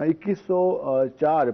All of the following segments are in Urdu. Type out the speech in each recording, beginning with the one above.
2104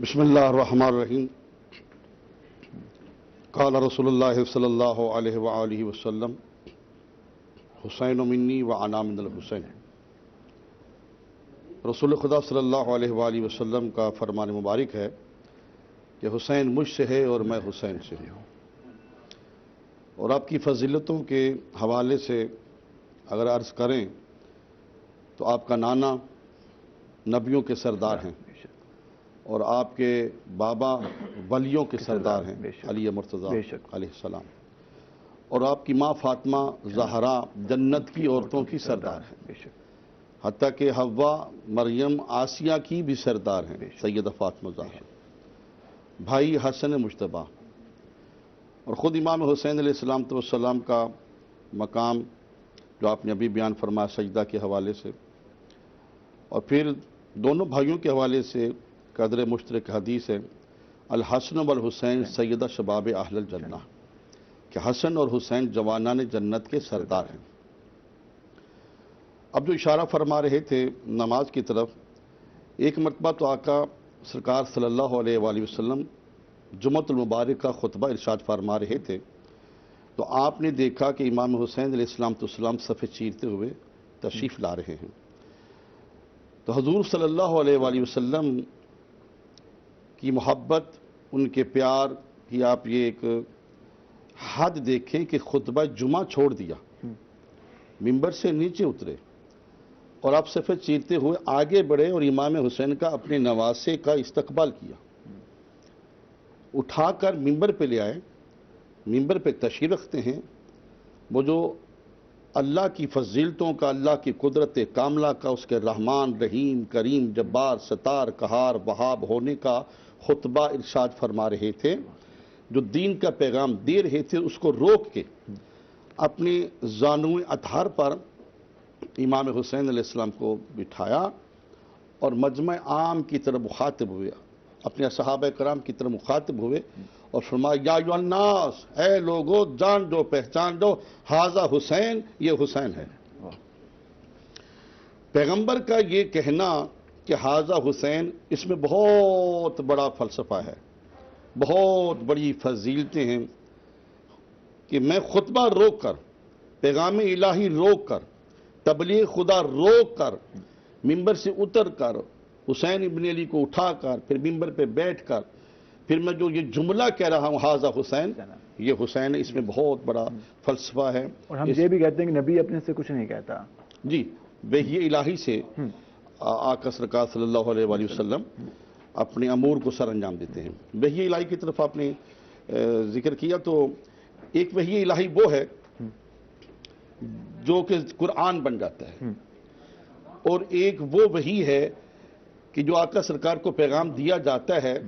بسم اللہ الرحمن الرحیم. قال رسول اللہ صلی اللہ علیہ وآلہ وسلم حسین منی وانا من الحسین. رسول خدا صلی اللہ علیہ وآلہ وسلم کا فرمان مبارک ہے کہ حسین مجھ سے ہے اور میں حسین سے ہوں. اور آپ کی فضیلتوں کے حوالے سے اگر عرض کریں تو آپ کا نانا نبیوں کے سردار ہیں اور آپ کے بابا ولیوں کے سردار ہیں علی مرتضیٰ علیہ السلام. اور آپ کی ماں فاطمہ زہرا جنت کی عورتوں کی سردار ہیں. حتیٰ کہ حوا مریم آسیہ کی بھی سردار ہیں سیدہ فاطمہ زہرا. بھائی حسن مجتبیٰ اور خود امام حسین علیہ السلام کا مقام جو آپ نے ابھی بیان فرمایا سجدہ کے حوالے سے، اور پھر دونوں بھائیوں کے حوالے سے قدر مشترک حدیث ہے الحسن والحسین سیدہ شباب اہل الجنہ، کہ حسن اور حسین جوانان جنت کے سردار ہیں. اب جو اشارہ فرما رہے تھے نماز کی طرف، ایک مرتبہ تو آقا سرکار صلی اللہ علیہ وآلہ وسلم جمعۃ المبارک کا خطبہ ارشاد فرما رہے تھے تو آپ نے دیکھا کہ امام حسین علیہ السلام صفے چیرتے ہوئے تشریف لا رہے ہیں. تو حضور صلی اللہ علیہ وآلہ وسلم کی محبت، ان کے پیار کی آپ یہ ایک حد دیکھیں کہ خطبہ جمعہ چھوڑ دیا، ممبر سے نیچے اترے اور آپ صفے چیرتے ہوئے آگے بڑھے اور امام حسین کا اپنے نواسے کا استقبال کیا، اٹھا کر ممبر پہ لے آئے. ممبر پہ تشریف رکھتے ہیں. وہ جو اللہ کی فضیلتوں کا، اللہ کی قدرت کاملہ کا، اس کے رحمان رحیم کریم جبار ستار قہار وہاب ہونے کا خطبہ ارشاد فرما رہے تھے، جو دین کا پیغام دے رہے تھے، اس کو روک کے اپنے زانوئے اطہار پر امام حسین علیہ السلام کو بٹھایا اور مجمع عام کی طرف مخاطب ہوئے، اپنے صحابہ کرام کی طرف مخاطب ہوئے اور فرمایا یا ایھا الناس، اے لوگو جان دو پہچان دو، ھذا حسین، یہ حسین ہے. پیغمبر کا یہ کہنا کہ ھذا حسین، اس میں بہت بڑا فلسفہ ہے، بہت بڑی فضیلتیں ہیں کہ میں خطبہ روک کر، پیغام الہی روک کر، تبلیغ خدا روک کر، ممبر سے اتر کر، حسین ابن علی کو اٹھا کر، پھر ممبر پہ بیٹھ کر، پھر میں جو یہ جملہ کہہ رہا ہوں ھذا حسین، یہ حسین ہے. اس میں بہت بڑا فلسفہ ہے. اور ہم یہ بھی کہتے ہیں کہ نبی اپنے سے کچھ نہیں کہتا. جی، وحی الہی سے آقا سرکار صلی اللہ علیہ وآلہ وسلم اپنے امور کو سر انجام دیتے ہیں. وحی الہی کی طرف آپ نے ذکر کیا تو ایک وحی الہی وہ ہے جو کہ قرآن بن جاتا ہے، اور ایک وہ وحی ہے کہ جو آقا سرکار کو پیغام دیا جاتا ہے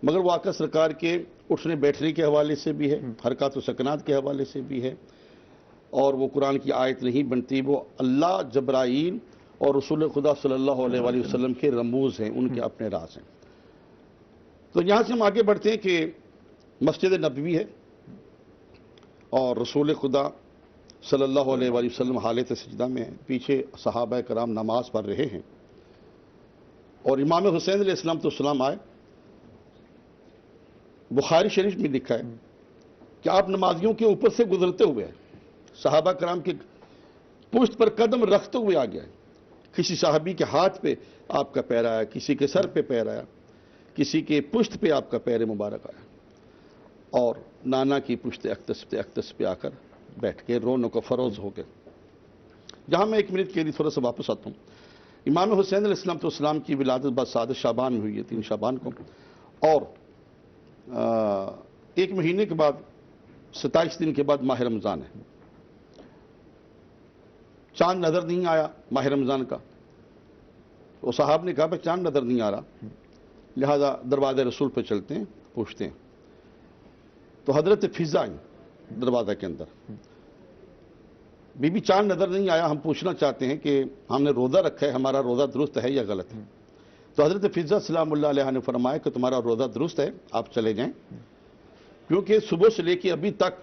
مگر وہ آقا سرکار کے اٹھنے بیٹھنے کے حوالے سے بھی ہے، حرکات و سکنات کے حوالے سے بھی ہے، اور وہ قرآن کی آیت نہیں بنتی، وہ اللہ، جبرائیل اور رسول خدا صلی اللہ علیہ وآلہ وسلم کے رموز ہیں، ان کے اپنے راز ہیں. تو یہاں سے ہم آگے بڑھتے ہیں کہ مسجد نبوی ہے اور رسول خدا صلی اللہ علیہ وآلہ وسلم حالت سجدہ میں ہیں، پیچھے صحابہ کرام نماز پڑھ رہے ہیں اور امام حسین علیہ السلام آئے. بخاری شریف میں لکھا ہے کہ آپ نمازیوں کے اوپر سے گزرتے ہوئے صحابہ کرام کے پشت پر قدم رکھتے ہوئے آ گیا. کسی صحابی کے ہاتھ پہ آپ کا پیر آیا، کسی کے سر پہ پیر آیا، کسی کے پشت پہ آپ کا پیر مبارک آیا، اور نانا کی پشت اقدس پہ آ کر بیٹھ کے رونق و فروز ہو گئے. جہاں میں ایک منٹ کے لیے تھوڑا سا واپس آتا ہوں. امام حسین علیہ السلام کی ولادت بعد 7 شعبان میں ہوئی ہے، 3 شعبان کو، اور 1 مہینے کے بعد 27 دن کے بعد ماہ رمضان ہے. چاند نظر نہیں آیا ماہ رمضان کا. وہ صاحب نے کہا بھائی چاند نظر نہیں آ رہا، لہذا دروازہ رسول پہ چلتے ہیں، پوچھتے ہیں. تو حضرت فضا آئیں دروازہ کے اندر، بی بی چاند نظر نہیں آیا، ہم پوچھنا چاہتے ہیں کہ ہم نے روزہ رکھا ہے، ہمارا روزہ درست ہے یا غلط ہے؟ تو حضرت فضا سلام اللہ علیہ نے فرمایا کہ تمہارا روزہ درست ہے، آپ چلے جائیں، کیونکہ صبح سے لے کے ابھی تک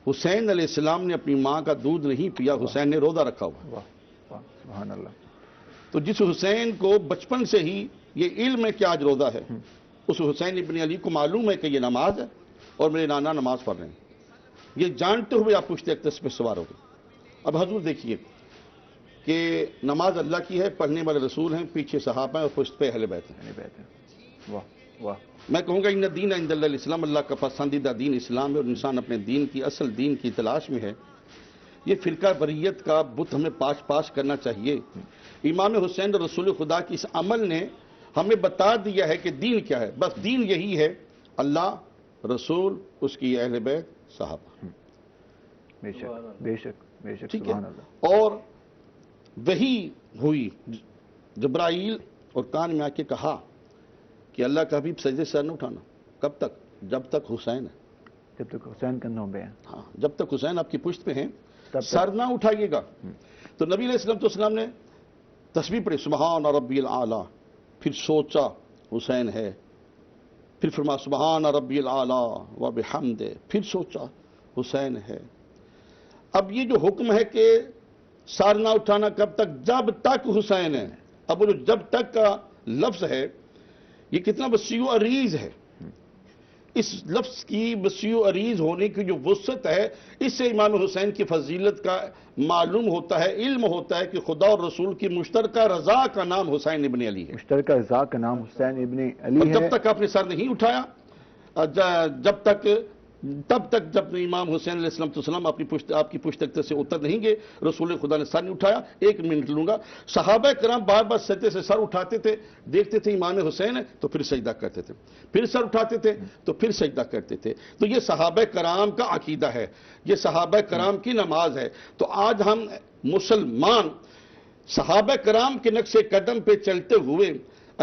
حسین علیہ السلام نے اپنی ماں کا دودھ نہیں پیا، حسین نے روزہ رکھا ہوا. سبحان اللہ. تو جس حسین کو بچپن سے ہی یہ علم ہے کہ آج روزہ ہے، اس حسین ابن علی کو معلوم ہے کہ یہ نماز ہے اور میرے نانا نماز پڑھ رہے ہیں، یہ جانتے ہوئے آپ پشت اقدس پہ سوار ہو گئے۔ اب حضور دیکھیے کہ نماز اللہ کی ہے، پڑھنے والے رسول ہیں، پیچھے صحابہ ہیں اور پشت پہ اہل بیت ہیں۔ واہ واہ، میں کہوں گا ان دین عند اللہ الاسلام، اللہ کا پسندیدہ دین اسلام ہے، اور انسان اپنے دین کی اصل دین کی تلاش میں ہے۔ یہ فرقہ بریت کا بت ہمیں پاش کرنا چاہیے۔ امام حسین رسول خدا کی اس عمل نے ہمیں بتا دیا ہے کہ دین کیا ہے، بس دین یہی ہے، اللہ، رسول، اس کی اہل بیت، صحابہ۔ بے شک بے شک بے شک، ٹھیک ہے، سبحان اللہ۔ اور وہی ہوئی، جبرائیل اور کان میں آ کے کہا کہ اللہ کا حبیب سجدے سے سر نہ اٹھانا۔ کب تک؟ جب تک حسین ہے۔ جب تک حسین کندھوں پہ ہیں، ہاں، جب تک حسین آپ کی پشت پہ ہیں تب تک سر نہ اٹھائیے گا۔ تو نبی علیہ السلام نے تسبیح پڑھی سبحان ربی الاعلیٰ، پھر سوچا حسین ہے، پھر فرمایا سبحان ربی الاعلیٰ وبحمدہ، پھر سوچا حسین ہے۔ اب یہ جو حکم ہے کہ سر نہ اٹھانا کب تک؟ جب تک حسین ہے۔ اب وہ جو جب تک کا لفظ ہے یہ کتنا وسیع و عریض ہے۔ اس لفظ کی وسیع و عریض ہونے کی جو وسعت ہے، اس سے امام حسین کی فضیلت کا معلوم ہوتا ہے، علم ہوتا ہے کہ خدا اور رسول کی مشترکہ رضا کا نام حسین ابن علی ہے۔ مشترکہ رضا کا نام حسین ابن علی اور ہے۔ جب تک آپ نے سر نہیں اٹھایا، تب تک جب امام حسین علیہ السلام آپ کی پشت تخت سے اتر نہیں گے، رسول خدا نے سر نہیں اٹھایا۔ ایک منٹ لوں گا، صحابہ کرام بار بار سجدے سے سر اٹھاتے تھے، دیکھتے تھے امام حسین ہے تو پھر سجدہ کرتے تھے، پھر سر اٹھاتے تھے تو پھر سجدہ کرتے تھے۔ تو یہ صحابہ کرام کا عقیدہ ہے، یہ صحابہ کرام کی نماز ہے۔ تو آج ہم مسلمان صحابہ کرام کے نقش قدم پہ چلتے ہوئے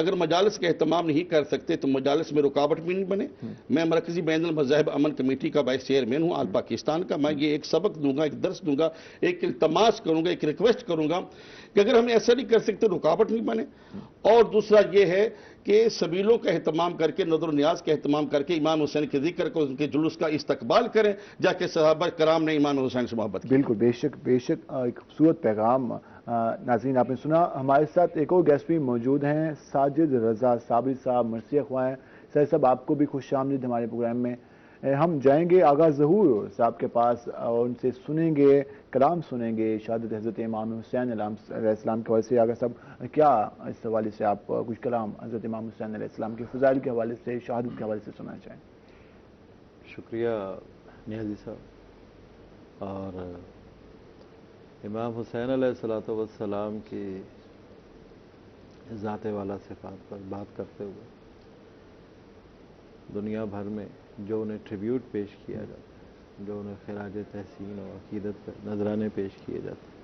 اگر مجالس کا اہتمام نہیں کر سکتے تو مجالس میں رکاوٹ بھی نہیں بنے۔ میں مرکزی بین المذاہب امن کمیٹی کا وائس چیئرمین ہوں آل پاکستان کا۔ میں یہ ایک سبق دوں گا، ایک درس دوں گا، ایک التماس کروں گا، ایک ریکویسٹ کروں گا کہ اگر ہم ایسا نہیں کر سکتے رکاوٹ نہیں بنے۔ اور دوسرا یہ ہے کہ سبیلوں کا اہتمام کر کے، نظر و نیاز کا اہتمام کر کے امام حسین کے ذکر کو، ان کے جلوس کا استقبال کریں، جا کے صحابہ کرام نے امام حسین سے محبت کی۔ بالکل، بے شک بے شک، ایک خوبصورت پیغام۔ ناظرین آپ نے سنا، ہمارے ساتھ ایک اور گیسٹ بھی موجود ہیں، ساجد رضا صابری صاحب، مرثیہ خواہ ہیں۔ سر صاحب آپ کو بھی خوش آمدید ہمارے پروگرام میں۔ ہم جائیں گے آغا ظہور صاحب کے پاس اور ان سے سنیں گے، کلام سنیں گے شہادت حضرت امام حسین علیہ السلام کے حوالے سے۔ آغا صاحب کیا اس حوالے سے آپ کچھ کلام حضرت امام حسین علیہ السلام کے فضائل کے حوالے سے، شہادت کے حوالے سے سننا چاہیں؟ شکریہ نیازی صاحب۔ اور امام حسین علیہ السلام کی ذات والا صفات پر بات کرتے ہوئے دنیا بھر میں جو انہیں ٹریبیوٹ پیش کیا جاتا ہے، جو انہیں خراج تحسین اور عقیدت پر نذرانے پیش کیے جاتے ہیں،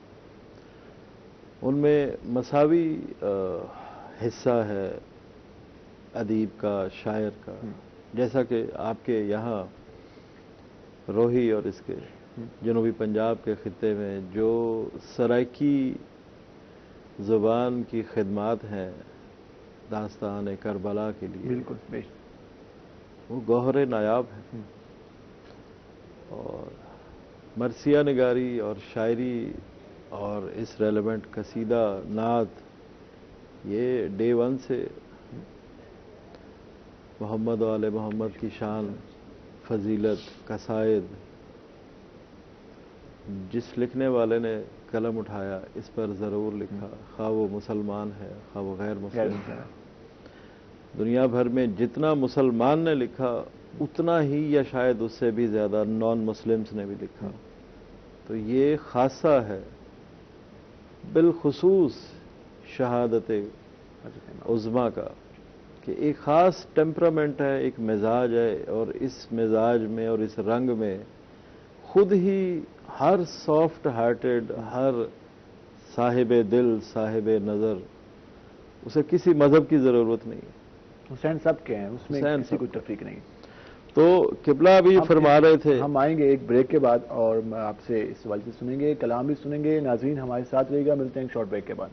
ان میں مساوی حصہ ہے ادیب کا، شاعر کا۔ جیسا کہ آپ کے یہاں روہی اور اس کے جنوبی پنجاب کے خطے میں جو سرائکی زبان کی خدمات ہیں داستان کربلا کے لیے، بالکل، وہ گوہر نایاب ہے۔ اور مرثیہ نگاری اور شاعری اور اس ریلیونٹ قصیدہ نعت، یہ ڈے ون سے محمد و آل محمد کی شان، فضیلت، قصائد، جس لکھنے والے نے قلم اٹھایا اس پر ضرور لکھا، خواہ وہ مسلمان ہے خواہ وہ غیر مسلم ہے۔ دنیا بھر میں جتنا مسلمان نے لکھا اتنا ہی یا شاید اس سے بھی زیادہ نان مسلمز نے بھی لکھا۔ تو یہ خاصہ ہے بالخصوص شہادت عظمیٰ کا کہ ایک خاص ٹیمپرامنٹ ہے، ایک مزاج ہے، اور اس مزاج میں اور اس رنگ میں خود ہی ہر سافٹ ہارٹڈ، ہر صاحب دل، صاحب نظر، اسے کسی مذہب کی ضرورت نہیں ہے۔ حسین سب کے ہیں، اس میں کسی کو تفریق نہیں۔ تو قبلہ بھی فرما رہے تھے۔ ہم آئیں گے ایک بریک کے بعد اور آپ سے اس سوال سے سنیں گے، کلام بھی سنیں گے۔ ناظرین ہمارے ساتھ رہے گا، ملتے ہیں ایک شارٹ بریک کے بعد۔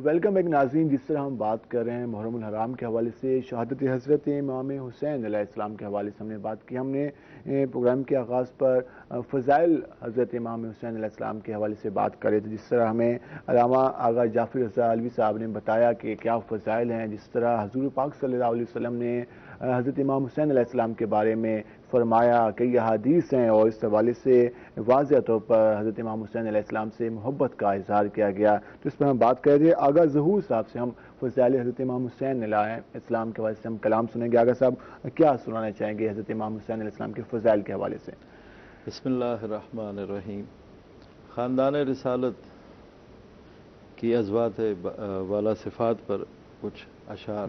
ویلکم بیک ناظرین، جس طرح ہم بات کر رہے ہیں محرم الحرام کے حوالے سے، شہادت حضرت امام حسین علیہ السلام کے حوالے سے ہم نے بات کی. ہم نے پروگرام کے آغاز پر فضائل حضرت امام حسین علیہ السلام کے حوالے سے بات کر رہے تھے، جس طرح ہمیں علامہ آغا جعفر رضا علوی صاحب نے بتایا کہ کیا فضائل ہیں، جس طرح حضور پاک صلی اللہ علیہ وسلم نے حضرت امام حسین علیہ السلام کے بارے میں فرمایا. کئی احادیث ہیں اور اس حوالے سے واضح طور پر حضرت امام حسین علیہ السلام سے محبت کا اظہار کیا گیا. تو اس پر ہم بات کر رہے ہیں. آغا ظہور صاحب سے ہم فضائل حضرت امام حسین علیہ السلام کے حوالے سے ہم کلام سنیں گے. آغا صاحب کیا سنانا چاہیں گے حضرت امام حسین علیہ السلام کے فضائل کے حوالے سے؟ بسم اللہ الرحمن الرحیم. خاندان رسالت کی ازوات والا صفات پر کچھ اشعار.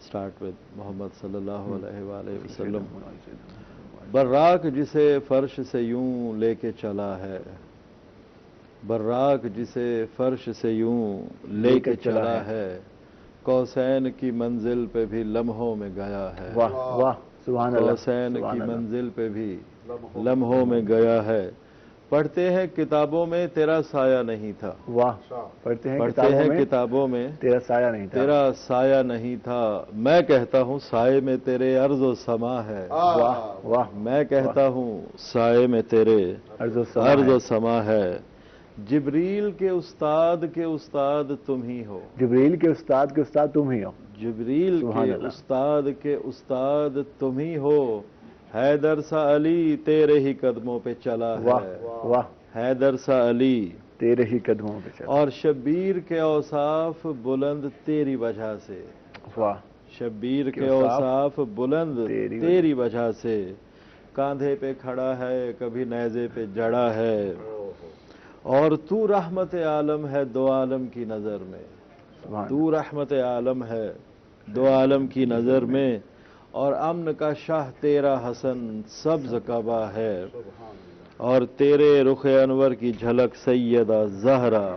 اسٹارٹ ود محمد صلی اللہ علیہ وآلہ وسلم. براق جسے فرش سے یوں لے کے چلا ہے، براق جسے فرش سے یوں لے کے چلا ہے، کوسین کی منزل پہ بھی لمحوں میں گیا ہے. واہ واہ سبحان اللہ. کوسین کی منزل پہ بھی لمحوں میں گیا ہے. پڑھتے ہیں کتابوں میں تیرا سایہ نہیں تھا. واہ. پڑھتے ہیں کتابوں میں تیرا سایہ نہیں تھا. تیرا سایہ نہیں تھا. میں کہتا ہوں سائے میں تیرے عرض و سما ہے. واہ واہ. میں کہتا ہوں سائے میں تیرے عرض و سما ہے. جبریل کے استاد تم ہی ہو. جبریل کے استاد تم ہی ہو. جبریل کے استاد تم ہی ہو. حیدر سا علی تیرے ہی قدموں پہ چلا ہے. واہ. حیدر سا علی تیرے ہی قدموں پہ چلا. اور شبیر کے اوصاف بلند تیری وجہ سے. واہ. شبیر کے اوصاف بلند تیری وجہ سے. کاندھے پہ کھڑا ہے کبھی نیزے پہ جڑا ہے، اور تو رحمت عالم ہے دو عالم کی نظر میں. تو رحمت عالم ہے دو عالم کی نظر میں، اور امن کا شاہ تیرا حسن سبز کعبہ ہے، اور تیرے رخ انور کی جھلک سیدہ زہرا.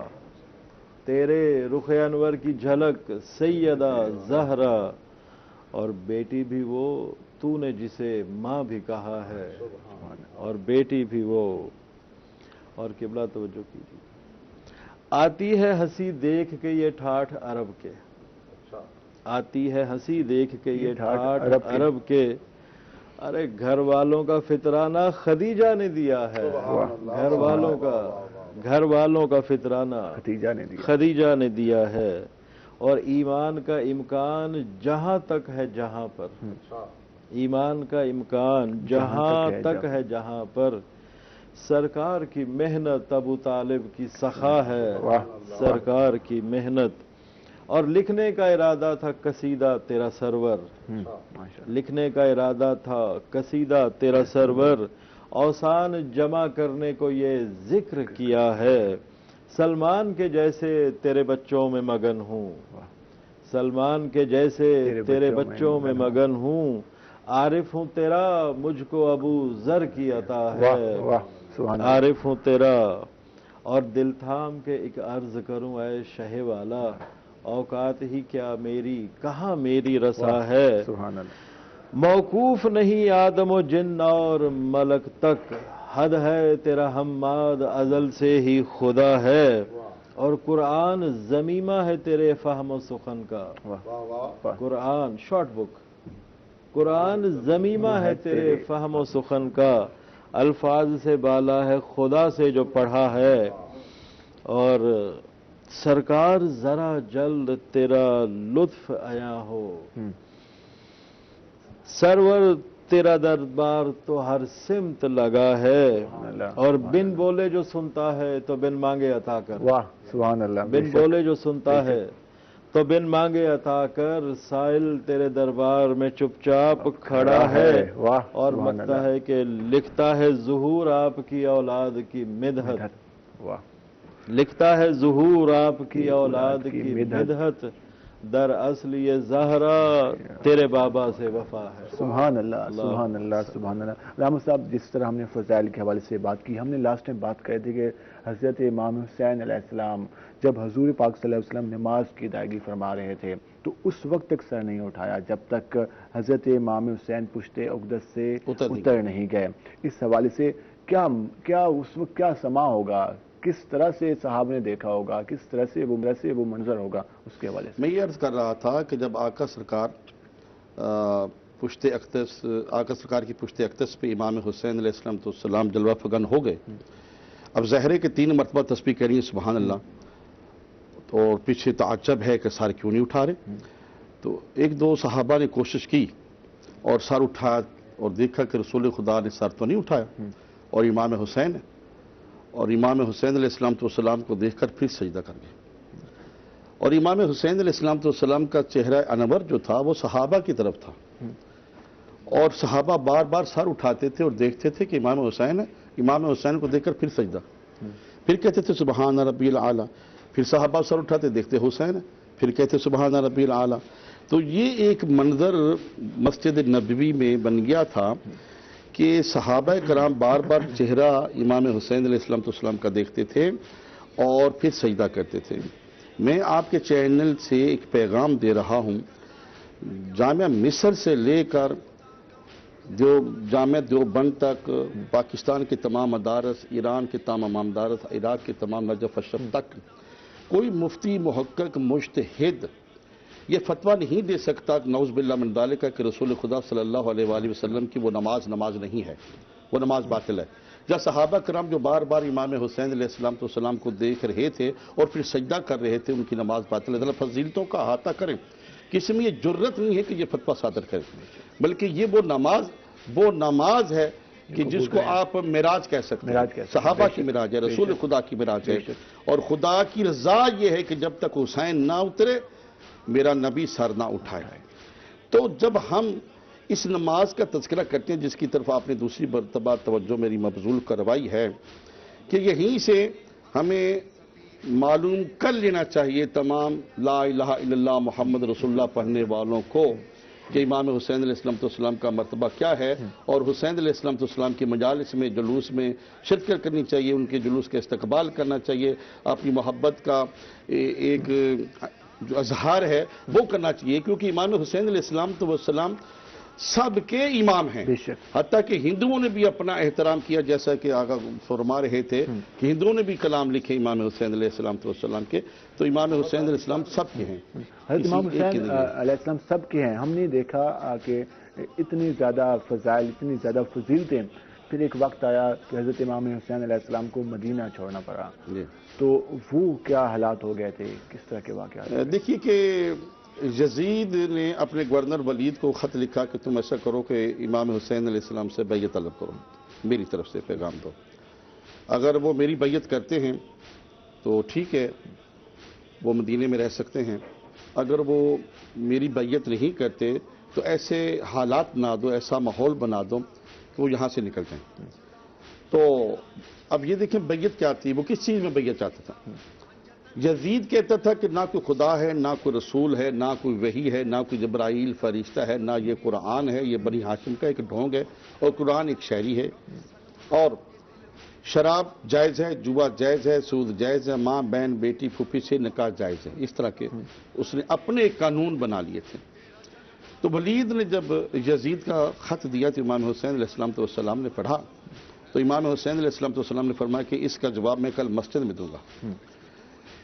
تیرے رخ انور کی جھلک سیدہ زہرا، اور بیٹی بھی وہ تو نے جسے ماں بھی کہا ہے، اور بیٹی بھی وہ. اور قبلہ توجہ کیجیے. آتی ہے ہنسی دیکھ کے یہ ٹھاٹھ عرب کے. آتی ہے ہنسی دیکھ کے یہ ٹھاٹھ عرب کے. ارے گھر والوں کا فطرانہ خدیجہ نے دیا ہے. گھر والوں کا فطرانہ خدیجہ نے دیا ہے. اور ایمان کا امکان جہاں تک ہے جہاں پر. ایمان کا امکان جہاں تک ہے جہاں پر. سرکار کی محنت ابو طالب کی سخا ہے. سرکار کی محنت. اور لکھنے کا ارادہ تھا قصیدہ تیرا سرور. لکھنے کا ارادہ تھا قصیدہ تیرا سرور. اوسان جمع کرنے کو یہ ذکر کیا ہے. سلمان کے جیسے تیرے بچوں میں مگن ہوں. سلمان کے جیسے تیرے بچوں میں مگن ہوں. عارف ہوں تیرا مجھ کو ابو ذر کی عطا ہے. عارف ہوں تیرا. اور دل تھام کے ایک عرض کروں اے شہ والا، اوقات ہی کیا میری کہاں میری رسا ہے. موقوف نہیں آدم و جن اور ملک تک، حد ہے تیرا حماد ازل سے ہی خدا ہے. اور قرآن زمیمہ ہے تیرے فہم و سخن کا. قرآن شارٹ بک. قرآن زمیمہ ہے تیرے فہم و سخن کا. الفاظ سے بالا ہے خدا سے جو پڑھا ہے. اور سرکار ذرا جلد تیرا لطف عیاں ہو. سرور تیرا دربار تو ہر سمت لگا ہے. اور بن بولے جو سنتا ہے تو بن مانگے عطا کر. واہ سبحان اللہ. بن بولے جو سنتا ہے تو بن مانگے عطا کر. سائل تیرے دربار میں چپ چاپ کھڑا ہے. اور مکتا ہے کہ لکھتا ہے ظہور آپ کی اولاد کی مدحت. لکھتا ہے ظہور آپ کی اولاد کی مدحت. در اصل یہ زہرا تیرے بابا سے وفا ہے. سبحان اللہ سبحان اللہ سبحان اللہ. علامہ صاحب جس طرح ہم نے فضائل کے حوالے سے بات کی، ہم نے لاسٹ میں بات کر دی کہ حضرت امام حسین علیہ السلام جب حضور پاک صلی اللہ علیہ وسلم نماز کی ادائیگی فرما رہے تھے تو اس وقت تک سر نہیں اٹھایا جب تک حضرت امام حسین پشت عقدت سے اتر نہیں گئے. اس حوالے سے کیا اس وقت کیا سما ہوگا کس طرح سے صحابہ نے دیکھا ہوگا، کس طرح سے وہ منظر ہوگا، اس کے حوالے سے؟ میں یہ عرض کر رہا تھا کہ جب آقا سرکار آقا سرکار کی پشت اقدس پہ امام حسین علیہ السلام جلوہ فگن ہو گئے، اب ظاہر ہے کہ 3 مرتبہ تسبیح کہہ رہی ہیں سبحان اللہ، اور پیچھے تعجب ہے کہ سر کیوں نہیں اٹھا رہے، تو 1-2 صحابہ نے کوشش کی اور سر اٹھا اور دیکھا کہ رسول خدا نے سر تو نہیں اٹھایا، اور امام حسین ہے، اور امام حسین علیہ السلام کو دیکھ کر پھر سجدہ کر گئے، اور امام حسین علیہ السلام کا چہرہ انور جو تھا وہ صحابہ کی طرف تھا، اور صحابہ بار بار سر اٹھاتے تھے اور دیکھتے تھے کہ امام حسین ہے، امام حسین کو دیکھ کر پھر سجدہ، پھر کہتے تھے سبحان ربی العالی، پھر صحابہ سر اٹھاتے دیکھتے حسین ہے، پھر کہتے سبحان ربی العالی۔ تو یہ ایک منظر مسجد نبوی میں بن گیا تھا کہ صحابہ کرام بار بار چہرہ امام حسین علیہ السلام کا دیکھتے تھے اور پھر سجدہ کرتے تھے۔ میں آپ کے چینل سے ایک پیغام دے رہا ہوں، جامعہ مصر سے لے کر جامعہ دیوبند تک، پاکستان کے تمام مدارس، ایران کے تمام مدارس، عراق کے تمام نجف اشرف تک کوئی مفتی محقق مجتہد یہ فتویٰ نہیں دے سکتا نعوذ باللہ من ذالک کہ رسول خدا صلی اللہ علیہ وآلہ وسلم کی وہ نماز نہیں ہے، وہ نماز باطل ہے۔ جب صحابہ کرام جو بار بار امام حسین علیہ السلام کو دیکھ رہے تھے اور پھر سجدہ کر رہے تھے، ان کی نماز باطل ہے۔ اللہ فضیلتوں کا احاطہ کریں، کسی میں یہ جرت نہیں ہے کہ یہ فتویٰ صادر کرے، بلکہ یہ وہ نماز ہے کہ جس کو آپ معراج کہہ سکتے ہیں، صحابہ کی معراج ہے، رسول خدا کی معراج ہے، اور خدا کی رضا یہ ہے کہ جب تک حسین نہ اترے میرا نبی سر نہ اٹھائے۔ تو جب ہم اس نماز کا تذکرہ کرتے ہیں جس کی طرف آپ نے دوسری مرتبہ توجہ میری مبذول کروائی ہے، کہ یہیں سے ہمیں معلوم کر لینا چاہیے تمام لا الہ الا اللہ محمد رسول اللہ پڑھنے والوں کو کہ امام حسین علیہ السلام کا مرتبہ کیا ہے، اور حسین علیہ السلام کی مجالس میں جلوس میں شرکت کرنی چاہیے، ان کے جلوس کا استقبال کرنا چاہیے، اپنی محبت کا ایک جو اظہار ہے وہ کرنا چاہیے، کیونکہ امام حسین علیہ السلام سب کے امام ہیں، حتیٰ کہ ہندوؤں نے بھی اپنا احترام کیا، جیسا کہ آقا فرما رہے تھے کہ ہندوؤں نے بھی کلام لکھے امام حسین علیہ السلام کے، تو امام حسین علیہ السلام سب کے ہیں۔ حضرت امام حسین علیہ السلام سب کے ہیں۔ ہم نے دیکھا کہ اتنی زیادہ فضائل، اتنی زیادہ فضیلتیں، پھر ایک وقت آیا کہ حضرت امام حسین علیہ السلام کو مدینہ چھوڑنا پڑا، تو وہ کیا حالات ہو گئے تھے، کس طرح کے واقعات؟ دیکھیے کہ یزید نے اپنے گورنر ولید کو خط لکھا کہ تم ایسا کرو کہ امام حسین علیہ السلام سے بیعت طلب کرو، میری طرف سے پیغام دو، اگر وہ میری بیعت کرتے ہیں تو ٹھیک ہے، وہ مدینے میں رہ سکتے ہیں، اگر وہ میری بیعت نہیں کرتے تو ایسے حالات بنا دو، ایسا ماحول بنا دو کہ وہ یہاں سے نکل جائیں۔ تو اب یہ دیکھیں بیعت کیا تھی، وہ کس چیز میں بیعت چاہتا تھا؟ یزید کہتا تھا کہ نہ کوئی خدا ہے، نہ کوئی رسول ہے، نہ کوئی وحی ہے، نہ کوئی جبرائیل فرشتہ ہے، نہ یہ قرآن ہے، یہ بنی ہاشم کا ایک ڈھونگ ہے، اور قرآن ایک شاعری ہے، اور شراب جائز ہے، جوا جائز ہے، سود جائز ہے، ماں بہن بیٹی پھوپھی سے نکاح جائز ہے، اس طرح کے اس نے اپنے قانون بنا لیے تھے۔ تو ولید نے جب یزید کا خط دیا تو امام حسین علیہ السلام نے پڑھا، تو امام حسین علیہ السلام نے فرمایا کہ اس کا جواب میں کل مسجد میں دوں گا،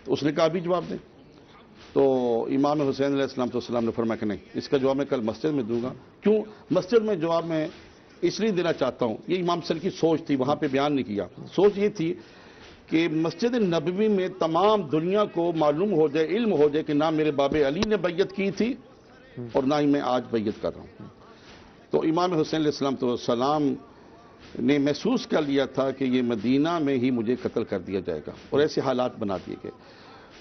تو اس نے کہا بھی جواب دیں، تو امام حسین علیہ السلام نے فرمایا کہ نہیں، اس کا جواب میں کل مسجد میں دوں گا۔ کیوں مسجد میں جواب میں اس لیے دینا چاہتا ہوں، یہ امام صلی کی سوچ تھی، وہاں پہ بیان نہیں کیا، سوچ یہ تھی کہ مسجد نبوی میں تمام دنیا کو معلوم ہو جائے، علم ہو جائے کہ نہ میرے باب علی نے بیعت کی تھی اور نہ ہی میں آج بیعت کر رہا ہوں۔ تو امام حسین علیہ السلام نے محسوس کر لیا تھا کہ یہ مدینہ میں ہی مجھے قتل کر دیا جائے گا، اور ایسے حالات بنا دیے گئے۔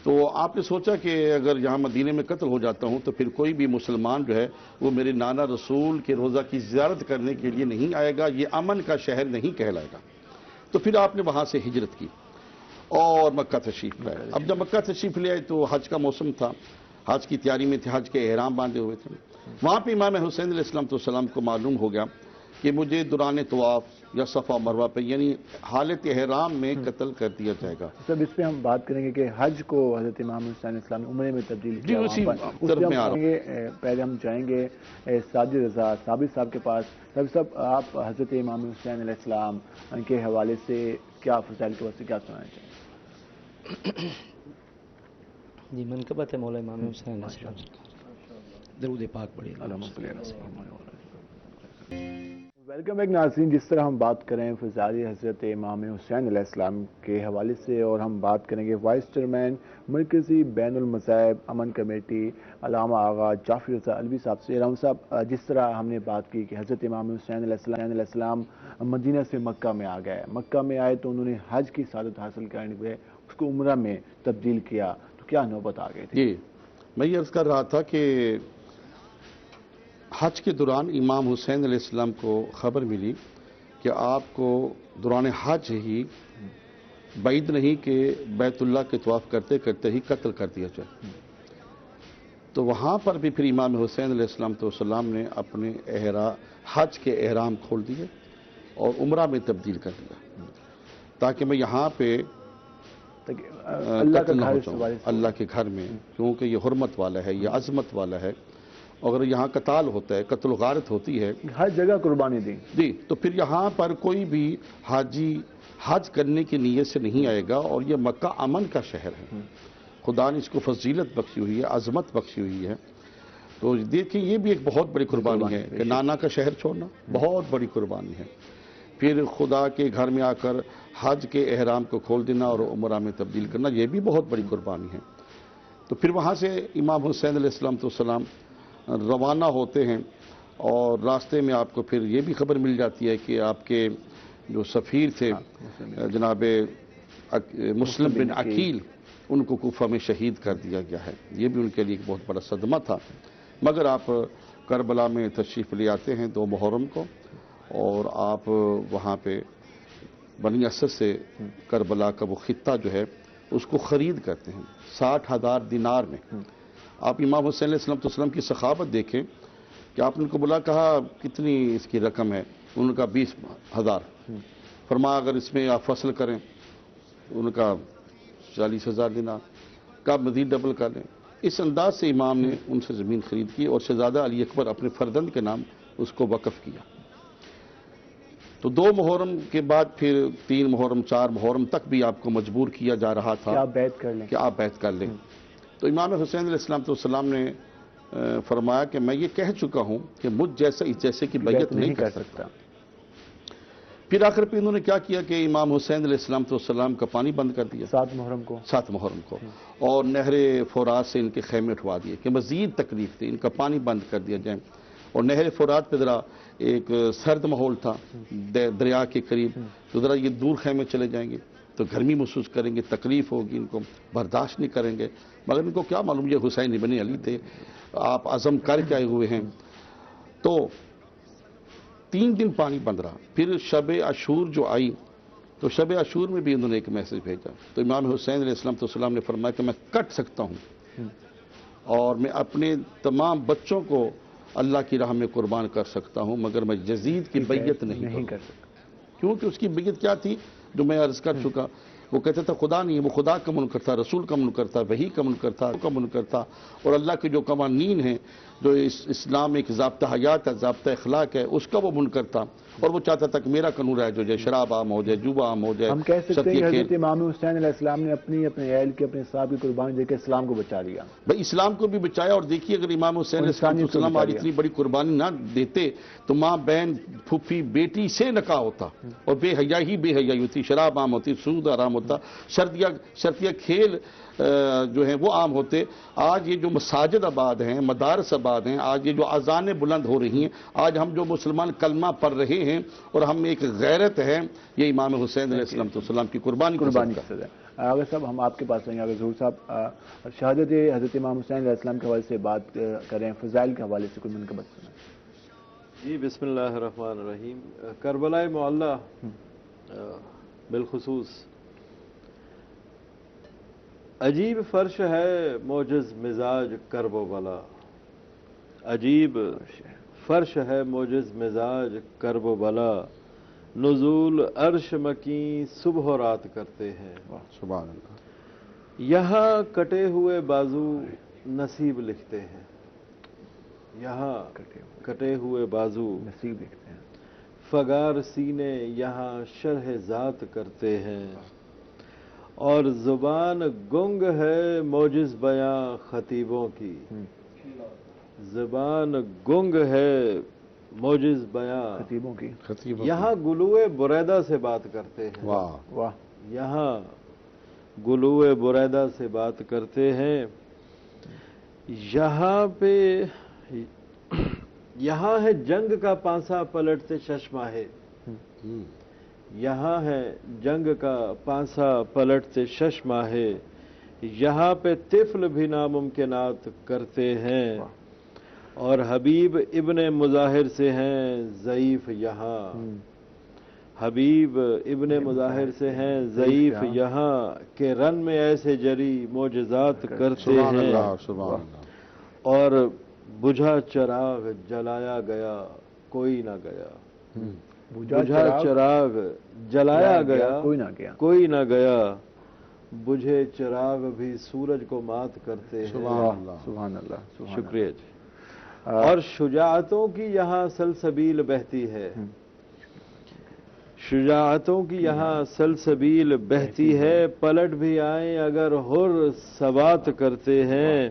تو آپ نے سوچا کہ اگر یہاں مدینے میں قتل ہو جاتا ہوں تو پھر کوئی بھی مسلمان جو ہے وہ میرے نانا رسول کے روضہ کی زیارت کرنے کے لیے نہیں آئے گا، یہ امن کا شہر نہیں کہلائے گا۔ تو پھر آپ نے وہاں سے ہجرت کی اور مکہ تشریف لائے۔ اب جب مکہ تشریف لے آئے تو حج کا موسم تھا، حج کی تیاری میں تھے، حج کے احرام باندھے ہوئے تھے۔ وہاں پہ امام حسین علیہ السلام کو معلوم ہو گیا کہ مجھے دوران طواف یا صفا مروہ پہ یعنی حالت احرام میں قتل کر دیا جائے گا۔ سب اس پہ ہم بات کریں گے کہ حج کو حضرت امام حسین علیہ السلام نے عمرے میں تبدیل کیا، اسی طرف میں آ رہا ہوں۔ پہلے ہم جائیں گے ساجد رضا ثابت صاحب کے پاس۔ صاحب آپ حضرت امام حسین علیہ السلام کے حوالے سے کیا فضائل کے واسطے کیا سنانا چاہیں گے؟ جی منقبت ہے مولا امام حسین علیہ السلام سرکار، درود پاک پڑھیے۔ ویلکم بیک ناظرین، جس طرح ہم بات کریں فضائل حضرت امام حسین علیہ السلام کے حوالے سے، اور ہم بات کریں گے وائس چیئرمین مرکزی بین المذاہب امن کمیٹی علامہ آغا جعفر رضا علوی صاحب سے۔ علامہ صاحب، جس طرح ہم نے بات کی کہ حضرت امام حسین علیہ السلام مدینہ سے مکہ میں آ گئے، مکہ میں آئے تو انہوں نے حج کی سعادت حاصل کرنے کے اس کو عمرہ میں تبدیل کیا، تو کیا نوبت آ گئی تھی؟ جی میں یہ عرض کر رہا تھا کہ حج کے دوران امام حسین علیہ السلام کو خبر ملی کہ آپ کو دوران حج ہی بعید نہیں کہ بیت اللہ کے طواف کرتے کرتے ہی قتل کر دیا جائے، تو وہاں پر بھی پھر امام حسین علیہ السلام نے اپنے حج کے احرام کھول دیے اور عمرہ میں تبدیل کر دیا، تاکہ میں یہاں پہ قتل نہ ہو جاؤں اللہ کے گھر میں، کیونکہ یہ حرمت والا ہے، یہ عظمت والا ہے۔ اگر یہاں قتال ہوتا ہے، قتل و غارت ہوتی ہے، ہر جگہ قربانی دی جی، تو پھر یہاں پر کوئی بھی حاجی حج کرنے کی نیت سے نہیں آئے گا، اور یہ مکہ امن کا شہر ہے، خدا نے اس کو فضیلت بخشی ہوئی ہے، عظمت بخشی ہوئی ہے۔ تو دیکھیں یہ بھی ایک بہت بڑی قربانی ہے کہ نانا کا شہر چھوڑنا بہت بڑی قربانی ہے، پھر خدا کے گھر میں آ کر حج کے احرام کو کھول دینا اور عمرہ میں تبدیل کرنا، یہ بھی بہت بڑی قربانی ہے۔ تو پھر وہاں سے امام حسین علیہ السلام روانہ ہوتے ہیں، اور راستے میں آپ کو پھر یہ بھی خبر مل جاتی ہے کہ آپ کے جو سفیر تھے جناب مسلم بن عقیل، ان کو کوفہ میں شہید کر دیا گیا ہے، یہ بھی ان کے لیے ایک بہت بڑا صدمہ تھا۔ مگر آپ کربلا میں تشریف لے آتے ہیں 2 محرم کو، اور آپ وہاں پہ بنی اسد سے کربلا کا وہ خطہ جو ہے اس کو خرید کرتے ہیں 60,000 دینار میں۔ آپ امام حسین علیہ السلام کی سخاوت دیکھیں کہ آپ نے ان کو بلا، کہا کتنی اس کی رقم ہے، ان کا 20,000، فرمایا اگر اس میں آپ فصل کریں، ان کا 40,000 دینار، کہا مزید ڈبل کر لیں۔ اس انداز سے امام نے ان سے زمین خرید کی اور شہزادہ علی اکبر اپنے فرزند کے نام اس کو وقف کیا۔ تو 2 محرم کے بعد پھر 3 محرم 4 محرم تک بھی آپ کو مجبور کیا جا رہا تھا کہ آپ بیعت کر لیں، کہ آپ بیعت کر لیں۔ تو امام حسین علیہ السلام نے فرمایا کہ میں یہ کہہ چکا ہوں کہ مجھ جیسے کی بیعت نہیں کر سکتا۔ پھر آخر پہ انہوں نے کیا کیا کہ امام حسین علیہ السلام کا پانی بند کر دیا 7 محرم کو، اور نہر فرات سے ان کے خیمے اٹھوا دیے کہ مزید تکلیف تھی، ان کا پانی بند کر دیا جائے۔ اور نہر فرات پہ ذرا ایک سرد ماحول تھا دریا کے قریب، تو ذرا یہ دور خیمے چلے جائیں گے تو گرمی محسوس کریں گے، تکلیف ہوگی، ان کو برداشت نہیں کریں گے۔ مگر ان کو کیا معلوم یہ حسین ابن علی تھے، آپ عزم کر کے آئے ہوئے ہیں۔ تو 3 دن پانی بند رہا۔ پھر شب عاشور جو آئی تو شب عاشور میں بھی انہوں نے ایک میسج بھیجا، تو امام حسین علیہ السلام نے فرمایا کہ میں کٹ سکتا ہوں اور میں اپنے تمام بچوں کو اللہ کی راہ میں قربان کر سکتا ہوں، مگر میں یزید کی بیعت نہیں کر سکتا، کیونکہ اس کی بیعت کیا تھی جو میں عرض کر چکا، وہ کہتا تھا خدا نہیں، وہ خدا کا منکر تھا، رسول کا منکر تھا، وحی کا منکر تھا، اور اللہ کے جو قوانین ہیں، جو اسلام ایک ضابطہ حیات ہے، ضابطہ اخلاق ہے، اس کا وہ منکر تھا، اور وہ چاہتا تھا کہ میرا قانون رہ جائے، شراب عام ہو جائے، جوا عام ہو جائے۔ ہم کہہ سکتے ہیں کہ حضرت امام حسین علیہ السلام نے اپنے اہل کی، اپنے صاحب کی قربانی دے کے اسلام کو بچا لیا۔ بھائی اسلام کو بھی بچایا، اور دیکھیے اگر امام حسین علیہ السلام آج اتنی بڑی قربانی نہ دیتے تو ماں بہن پھوپھی بیٹی سے نکاح ہوتا، اور بے حیائی ہوتی، شراب عام ہوتی، سود حرام ہوتا، شرطیہ کھیل جو ہیں وہ عام ہوتے۔ آج یہ جو مساجد آباد ہیں، مدارس آباد ہیں، آج یہ جو اذانیں بلند ہو رہی ہیں، آج ہم جو مسلمان کلمہ پڑھ رہے ہیں اور ہم ایک غیرت ہے، یہ امام حسین علیہ السلام کی قربانی کا سزا ہے۔ اگر صاحب ہم آپ کے پاس آئیں گے، اگر ظہور صاحب شہادت حضرت امام حسین علیہ السلام کے حوالے سے بات کریں، فضائل کے حوالے سے کوئی منقبت سنائیں۔ جی بسم اللہ الرحمن الرحیم۔ کربلا معلی بالخصوص عجیب فرش ہے موجز مزاج کرب و بلا، عجیب فرش ہے موجز مزاج کرب و بلا، نزول عرش مکیں صبح و رات کرتے ہیں، سبحان اللہ۔ یہاں کٹے ہوئے بازو نصیب لکھتے ہیں، یہاں کٹے ہوئے بازو نصیب لکھتے ہیں، فگار سینے یہاں شرح ذات کرتے ہیں، اور زبان گنگ ہے موجز بیاں خطیبوں کی، زبان گنگ ہے موجز بیاں خطیبوں کی، یہاں گلوئے بریدہ سے بات کرتے ہیں، واہ واہ، یہاں گلوئے بریدہ سے بات کرتے ہیں، یہاں پہ یہاں ہے جنگ کا پانسا پلٹتے ششماہے، یہاں ہے جنگ کا پانسا پلٹتے ششماہے، یہاں پہ طفل بھی ناممکنات کرتے ہیں، اور حبیب ابن مظاہر سے ہیں ضعیف یہاں، حبیب ابن مظاہر سے ہیں ضعیف یہاں، کہ رن میں ایسے جری معجزات کرتے سبحان ہیں، اللہ سبحان اللہ۔ اور بجھا چراغ جلایا گیا کوئی نہ گیا، بجھا چراغ جلایا گیا کوئی نہ گیا، کوئی نہ گیا، بجھے چراغ بھی سورج کو مات کرتے ہیں، سبحان اللہ سبحان اللہ، سبحان شکریہ جی۔ اور شجاعتوں کی یہاں سلسبیل بہتی ہے، شجاعتوں کی یہاں سلسبیل بہتی ہے، پلٹ بھی آئیں اگر حر ثبات کرتے ہیں،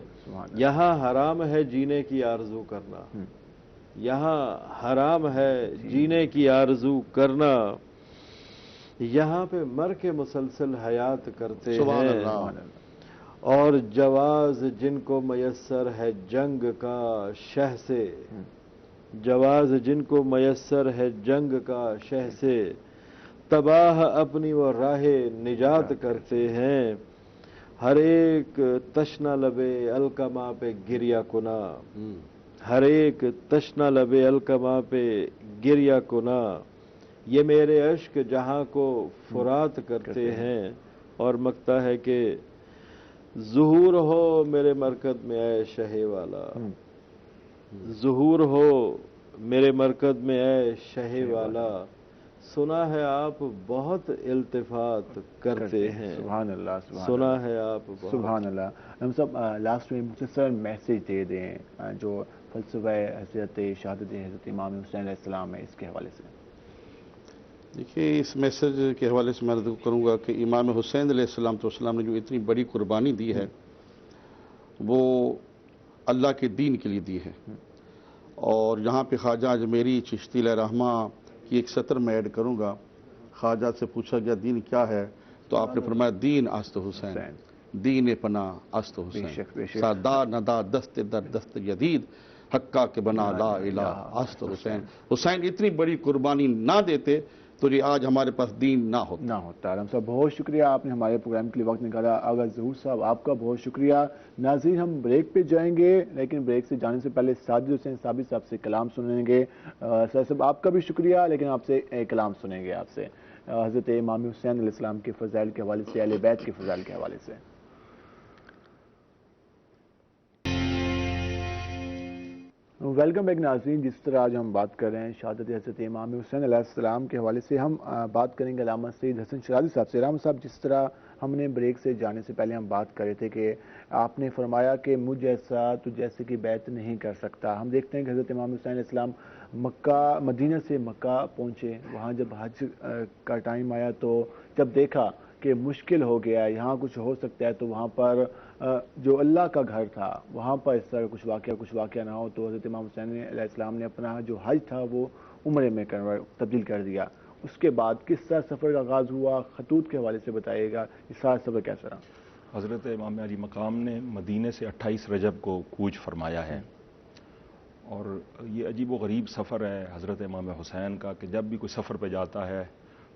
یہاں حرام ہے جینے کی آرزو کرنا، یہاں حرام ہے جینے کی آرزو کرنا، یہاں پہ مر کے مسلسل حیات کرتے سبحان ہیں، اللہ۔ اور جواز جن کو میسر ہے جنگ کا شہ سے، جواز جن کو میسر ہے جنگ کا شہ سے، تباہ اپنی وہ راہ نجات کرتے ہیں، ہر ایک تشنہ لبے الکما پہ گریا کنا، ہر ایک تشنہ لبے الکما پہ گریا کنا، یہ میرے عشق جہاں کو فرات کرتے ہیں، اور مکتا ہے کہ ظہور ہو میرے مرکز میں اے شہ والا، ظہور ہو میرے مرکز میں اے شہ والا، سنا ہے آپ بہت التفات کرتے ہیں، سبحان اللہ، سنا ہے آپ بہت، سبحان اللہ۔ ہم سب لاسٹ میں مختصر میسیج دے دیں جو فلسفہ حضرت شہادت حضرت امام حسین علیہ السلام ہے، اس کے حوالے سے۔ دیکھیے اس میسج کے حوالے سے میں عرض کروں گا کہ امام حسین علیہ السلام نے جو اتنی بڑی قربانی دی ہے وہ اللہ کے دین کے لیے دی ہے، اور یہاں پہ خواجہ اجمیری چشتی علیہ رحمہ کی ایک سطر میں ایڈ کروں گا۔ خواجہ سے پوچھا گیا دین کیا ہے تو آپ نے فرمایا دین است حسین، دین پناہ است حسین، سردار ندا دست در دست جدید حقہ کے بنا لا الہ است حسین۔ حسین اتنی بڑی قربانی نہ دیتے تو یہ آج ہمارے پاس دین نہ ہوتا۔ ہم صاحب بہت شکریہ، آپ نے ہمارے پروگرام کے لیے وقت نکالا۔ آغا ظہور صاحب آپ کا بہت شکریہ۔ ناظرین ہم بریک پہ جائیں گے، لیکن بریک سے جانے سے پہلے ساجد حسین ثابت صاحب سے کلام سنیں گے۔ سر صاحب آپ کا بھی شکریہ، لیکن آپ سے کلام سنیں گے آپ سے حضرت امام حسین علیہ السلام کے فضائل کے حوالے سے، اہل بیت کے فضائل کے حوالے سے۔ ویلکم بیک ناظرین، جس طرح آج ہم بات کر رہے ہیں شہادت حضرت امام حسین علیہ السلام کے حوالے سے، ہم بات کریں گے علامہ سید حسن شرازی صاحب سے۔ علامہ صاحب، جس طرح ہم نے بریک سے جانے سے پہلے ہم بات کر رہے تھے کہ آپ نے فرمایا کہ مجھ جیسا تو جیسے کہ بیعت نہیں کر سکتا۔ ہم دیکھتے ہیں کہ حضرت امام حسین علیہ السلام مدینہ سے مکہ پہنچے، وہاں جب حج کا ٹائم آیا تو جب دیکھا کہ مشکل ہو گیا، یہاں کچھ ہو سکتا ہے، تو وہاں پر جو اللہ کا گھر تھا وہاں پر اس طرح کچھ واقعہ نہ ہو، تو حضرت امام حسین علیہ السلام نے اپنا جو حج تھا وہ عمرے میں تبدیل کر دیا۔ اس کے بعد کس طرح سفر کا آغاز ہوا، خطوط کے حوالے سے بتائیے گا، یہ سارا سفر کیسا رہا؟ حضرت امام علی مقام نے مدینے سے 28 رجب کو کوچ فرمایا ہے، اور یہ عجیب و غریب سفر ہے حضرت امام حسین کا کہ جب بھی کوئی سفر پہ جاتا ہے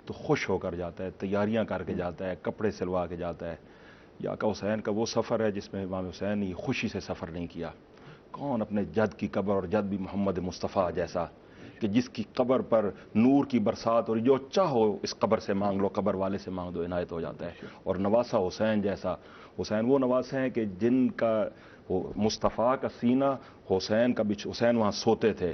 تو خوش ہو کر جاتا ہے، تیاریاں کر کے جاتا ہے، کپڑے سلوا کے جاتا ہے۔ یا کہ حسین کا وہ سفر ہے جس میں امام حسین نے خوشی سے سفر نہیں کیا۔ کون اپنے جد کی قبر، اور جد بھی محمد مصطفیٰ جیسا کہ جس کی قبر پر نور کی برسات، اور جو چاہو اس قبر سے مانگ لو، قبر والے سے مانگ دو، عنایت ہو جاتا ہے۔ اور نواسہ حسین جیسا، حسین وہ نواسے ہیں کہ جن کا مصطفیٰ کا سینہ حسین کا حسین وہاں سوتے تھے،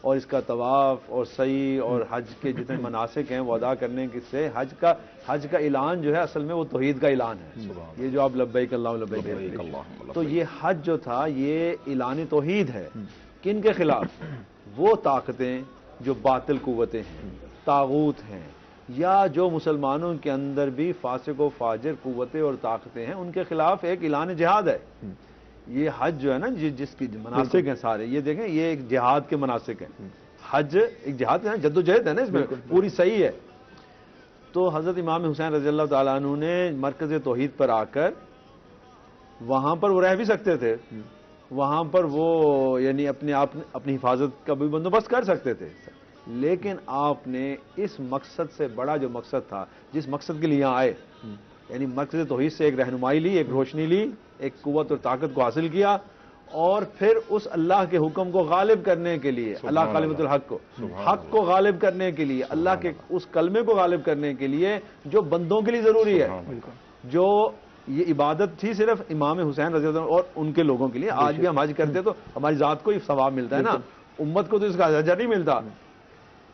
اور اس کا طواف اور سعی اور حج کے جتنے مناسک ہیں وہ ادا کرنے سے حج کا اعلان جو ہے اصل میں وہ توحید کا اعلان ہے. یہ جو آپ لبیک اللہم لبیک، تو یہ حج جو تھا یہ اعلان توحید ہے. کن کے خلاف؟ وہ طاقتیں جو باطل قوتیں ہیں، طاغوت ہیں، یا جو مسلمانوں کے اندر بھی فاسق و فاجر قوتیں اور طاقتیں ہیں، ان کے خلاف ایک اعلان جہاد ہے. یہ حج جو ہے نا جس کی مناسک ہیں سارے، یہ دیکھیں یہ ایک جہاد کے مناسک ہیں. حج ایک جہاد ہے، جد و جہد ہے نا اس میں، پوری صحیح ہے. تو حضرت امام حسین رضی اللہ تعالیٰ عنہ نے مرکز توحید پر آ کر وہاں پر وہ رہ بھی سکتے تھے، وہاں پر وہ یعنی اپنی حفاظت کا بھی بندوبست کر سکتے تھے، لیکن آپ نے اس مقصد سے بڑا جو مقصد تھا، جس مقصد کے لیے یہاں آئے، یعنی مرکز توحید سے ایک رہنمائی لی، ایک روشنی لی، ایک قوت اور طاقت کو حاصل کیا، اور پھر اس اللہ کے حکم کو غالب کرنے کے لیے، اللہ غالبۃ الحق کو، حق کو غالب کرنے کے لیے، اللہ کے اس کلمے کو غالب کرنے کے لیے جو بندوں کے لیے ضروری ہے، جو یہ عبادت تھی صرف امام حسین رضی اللہ عنہ اور ان کے لوگوں کے لیے. آج بھی ہم حج کرتے تو ہماری ذات کو ہی ثواب ملتا ہے نا، امت کو تو اس کا اجر نہیں ملتا.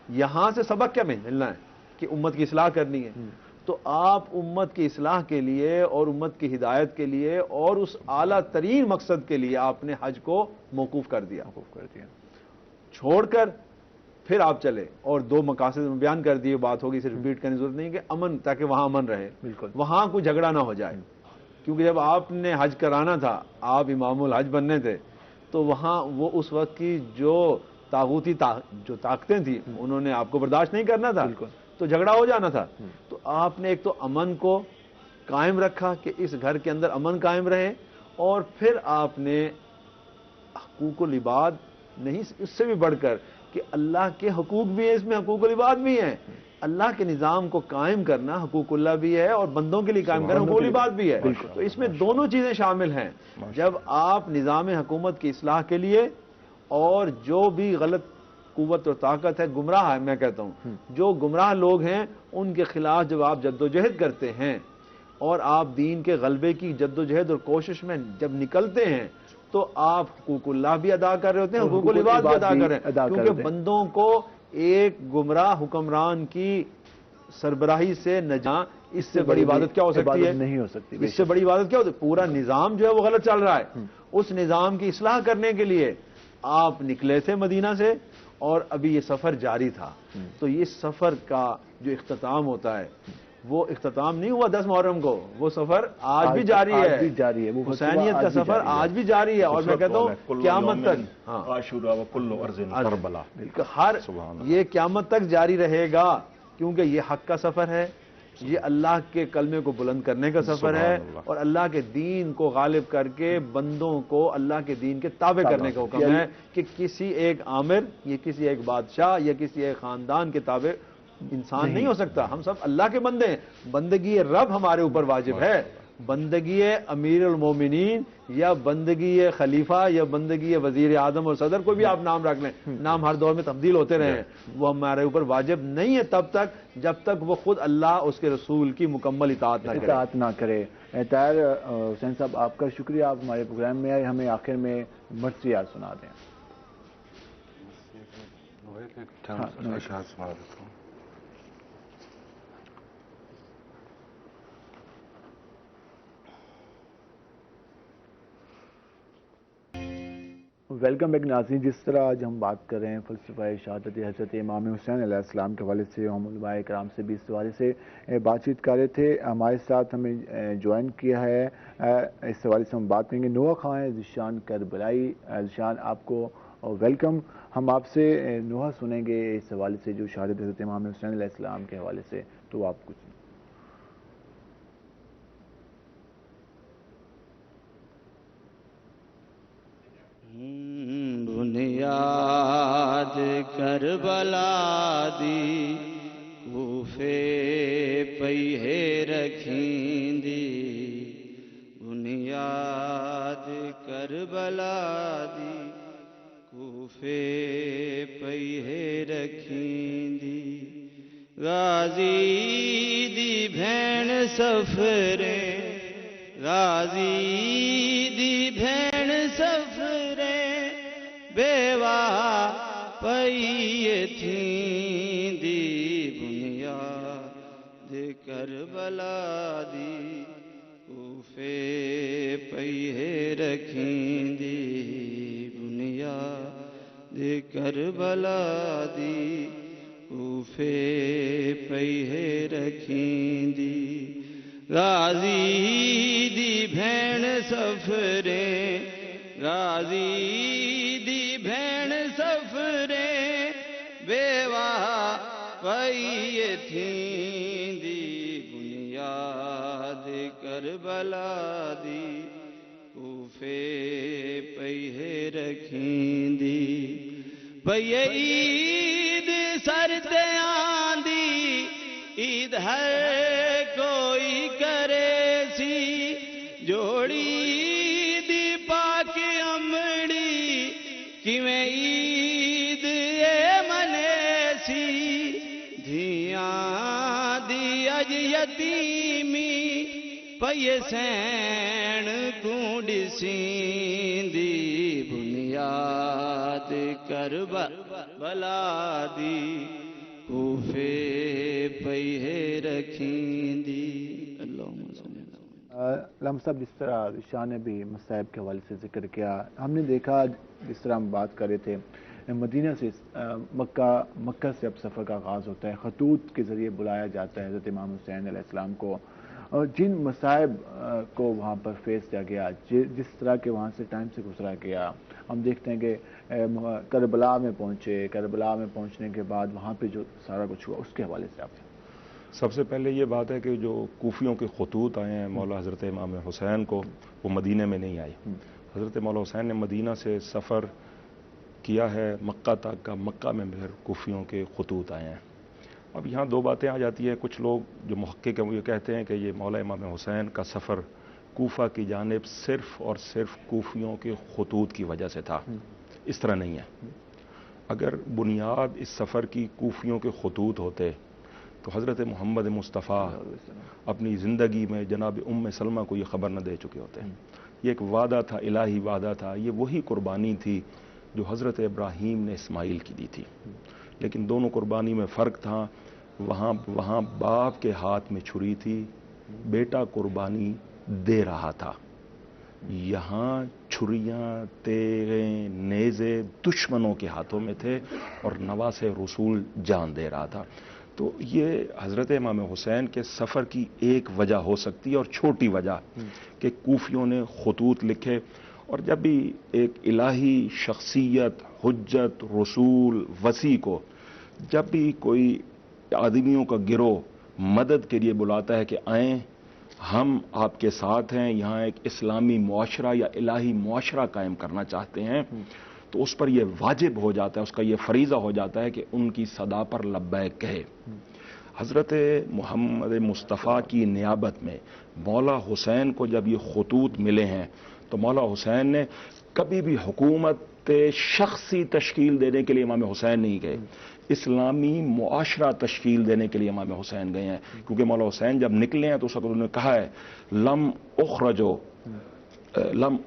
یہاں سے سبق کیا ملنا ہے کہ امت کی اصلاح کرنی ہے. تو آپ امت کی اصلاح کے لیے اور امت کی ہدایت کے لیے اور اس اعلیٰ ترین مقصد کے لیے آپ نے حج کو موقوف کر دیا، چھوڑ کر پھر آپ چلے اور دو مقاصد بیان کر دیے. بات ہوگی، صرف ریپیٹ کرنے کی ضرورت نہیں کہ امن، تاکہ وہاں امن رہے، وہاں کوئی جھگڑا نہ ہو جائے. کیونکہ جب آپ نے حج کرانا تھا، آپ امام الحج بننے تھے، تو وہاں وہ اس وقت کی جو طاغوتی جو طاقتیں تھیں انہوں نے آپ کو برداشت نہیں کرنا تھا، تو جھگڑا ہو جانا تھا. تو آپ نے ایک تو امن کو قائم رکھا کہ اس گھر کے اندر امن قائم رہے، اور پھر آپ نے حقوق العباد نہیں، اس سے بھی بڑھ کر کہ اللہ کے حقوق بھی ہیں، اس میں حقوق العباد بھی ہیں. اللہ کے نظام کو قائم کرنا حقوق اللہ بھی ہے، اور بندوں کے لیے قائم کرنا حقوق العباد بھی ہے. تو اس میں دونوں چیزیں شامل ہیں. جب آپ نظام حکومت کی اصلاح کے لیے اور جو بھی غلط قوت اور طاقت ہے، گمراہ ہے، میں کہتا ہوں جو گمراہ لوگ ہیں ان کے خلاف جب آپ جد و جہد کرتے ہیں اور آپ دین کے غلبے کی جد و جہد اور کوشش میں جب نکلتے ہیں، تو آپ حقوق اللہ بھی ادا کر رہے ہوتے ہیں، حقوق العباد بھی ادا کر رہے ہیں. کیونکہ بندوں کو ایک گمراہ حکمران کی سربراہی سے نجات، اس سے بڑی عبادت کیا ہو سکتی ہے؟ نہیں ہو سکتی. اس سے بڑی عبادت کیا ہوتی ہے؟ پورا نظام جو ہے وہ غلط چل رہا ہے، اس نظام کی اصلاح کرنے کے لیے آپ نکلے تھے مدینہ سے، اور ابھی یہ سفر جاری تھا. تو یہ سفر کا جو اختتام ہوتا ہے وہ اختتام نہیں ہوا 10 محرم کو، وہ سفر آج بھی جاری ہے. حسینیت کا سفر آج بھی جاری ہے. اور میں کہتا ہوں قیامت تک، عاشورا وکل ارض کربلا، یہ قیامت تک جاری رہے گا، کیونکہ یہ حق کا سفر ہے، یہ اللہ کے کلمے کو بلند کرنے کا سفر ہے، اور اللہ کے دین کو غالب کر کے بندوں کو اللہ کے دین کے تابع کرنے کا حکم ہے. کہ کسی ایک آمر یا کسی ایک بادشاہ یا کسی ایک خاندان کے تابع انسان نہیں ہو سکتا. ہم سب اللہ کے بندے ہیں. بندگی رب ہمارے اوپر واجب ہے. بندگی امیر المومنین یا بندگی خلیفہ یا بندگی وزیر اعظم اور صدر، کوئی بھی آپ نام رکھ لیں، نام ہر دور میں تبدیل ہوتے رہے ہیں، وہ ہمارے اوپر واجب نہیں ہے تب تک جب تک وہ خود اللہ اس کے رسول کی مکمل اطاعت نہ کرے. طاہر حسین صاحب، آپ کا شکریہ، آپ ہمارے پروگرام میں آئے. ہمیں آخر میں مرثیات سنا دیں. ویلکم بیک ناظرین. جس طرح آج ہم بات کر رہے ہیں فلسفہ شہادت حضرت امام حسین علیہ السلام کے حوالے سے، ہم علماء کرام سے بھی اس حوالے سے بات چیت کر رہے تھے. ہمارے ساتھ ہمیں جوائن کیا ہے، اس حوالے سے ہم بات کریں گے. نوحہ خان ہیں ذیشان کربلائی. ذیشان، آپ کو ویلکم. ہم آپ سے نوحہ سنیں گے اس حوالے سے جو شہادت حضرت امام حسین علیہ السلام کے حوالے سے، تو آپ کچھ بنیاد کربلا دی کوفے پہ رکھیں دی، بنیاد کربلا دی کوفے پہ رکھیں دی. غازی دی بھین سفرے، غازی دی بھین سفرے، بیوہ پئی تھی دی بنیاد کربلا دی کوفے پئی رکھیں دی بنیاد کربلا دی کوفے پئی رکھیں دی غازی دی بھین سفریں غازی دی بھین سفریں بیوہ پئی تھیں دی بنیاد کربلا دی کوفے پئی رکھیں دی پئی عید سر تے آندی عید ہر کوئی کرے سی جوڑی دی پاک امڑی کیویں عید اے منے سی دھیاں دی اج یتیمی پئی سین ڈسیں دی بنیاد کربلا دی کوفے پئی رکھیں دی اللہم صلی علامہ صاحب، جس طرح شاہ نے بھی مصائب کے حوالے سے ذکر کیا، ہم نے دیکھا جس طرح ہم بات کر رہے تھے مدینہ سے مکہ سے اب سفر کا آغاز ہوتا ہے، خطوط کے ذریعے بلایا جاتا ہے حضرت امام حسین علیہ السلام کو، اور جن مصائب کو وہاں پر فیس کیا گیا، جس طرح کے وہاں سے ٹائم سے گزرا گیا، ہم دیکھتے ہیں کہ کربلا میں پہنچے، کربلا میں پہنچنے کے بعد وہاں پہ جو سارا کچھ ہوا اس کے حوالے سے آپ سب سے پہلے یہ بات ہے کہ جو کوفیوں کے خطوط آئے ہیں مولا حضرت امام حسین کو، وہ مدینہ میں نہیں آئے. حضرت مولا حسین نے مدینہ سے سفر کیا ہے مکہ تک کا، مکہ میں پھر کوفیوں کے خطوط آئے ہیں. اب یہاں دو باتیں آ جاتی ہیں. کچھ لوگ جو محقق ہیں وہ یہ کہتے ہیں کہ یہ مولا امام حسین کا سفر کوفہ کی جانب صرف اور صرف کوفیوں کے خطوط کی وجہ سے تھا. اس طرح نہیں ہے. اگر بنیاد اس سفر کی کوفیوں کے خطوط ہوتے تو حضرت محمد مصطفیٰ اپنی زندگی میں جناب ام سلمہ کو یہ خبر نہ دے چکے ہوتے. یہ ایک وعدہ تھا، الہی وعدہ تھا. یہ وہی قربانی تھی جو حضرت ابراہیم نے اسماعیل کی دی تھی. لیکن دونوں قربانی میں فرق تھا. وہاں باپ کے ہاتھ میں چھری تھی، بیٹا قربانی دے رہا تھا. یہاں چھریاں، تیغیں، نیزے دشمنوں کے ہاتھوں میں تھے اور نواس رسول جان دے رہا تھا. تو یہ حضرت امام حسین کے سفر کی ایک وجہ ہو سکتی ہے، اور چھوٹی وجہ کہ کوفیوں نے خطوط لکھے. اور جب بھی ایک الہی شخصیت، حجت، رسول، وصی کو جب بھی کوئی آدمیوں کا گروہ مدد کے لیے بلاتا ہے کہ آئیں ہم آپ کے ساتھ ہیں، یہاں ایک اسلامی معاشرہ یا الہی معاشرہ قائم کرنا چاہتے ہیں، تو اس پر یہ واجب ہو جاتا ہے، اس کا یہ فریضہ ہو جاتا ہے کہ ان کی صدا پر لبیک کہے. حضرت محمد مصطفیٰ کی نیابت میں مولا حسین کو جب یہ خطوط ملے ہیں تو مولا حسین نے کبھی بھی حکومت شخصی تشکیل دینے کے لیے امام حسین نہیں گئے، اسلامی معاشرہ تشکیل دینے کے لیے امام حسین گئے ہیں. کیونکہ مولا حسین جب نکلے ہیں تو اس وقت انہوں نے کہا ہے لم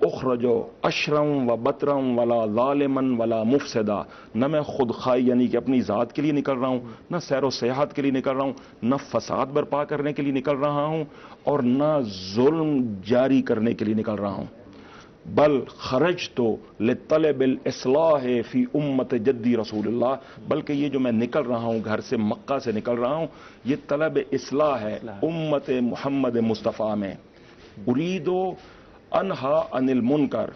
اخرجو اشرم و بطرم ولا ظالمن ولا مفسدہ. نہ میں خود خواہ یعنی کہ اپنی ذات کے لیے نکل رہا ہوں، نہ سیر و سیاحت کے لیے نکل رہا ہوں، نہ فساد برپا کرنے کے لیے نکل رہا ہوں، اور نہ ظلم جاری کرنے کے لیے نکل رہا ہوں. بل خرجت لطلب الاصلاح فی امت جدی رسول اللہ. بلکہ یہ جو میں نکل رہا ہوں گھر سے، مکہ سے نکل رہا ہوں، یہ طلب اصلاح ہے امت محمد مصطفیٰ میں. اریدو انہا عن المنکر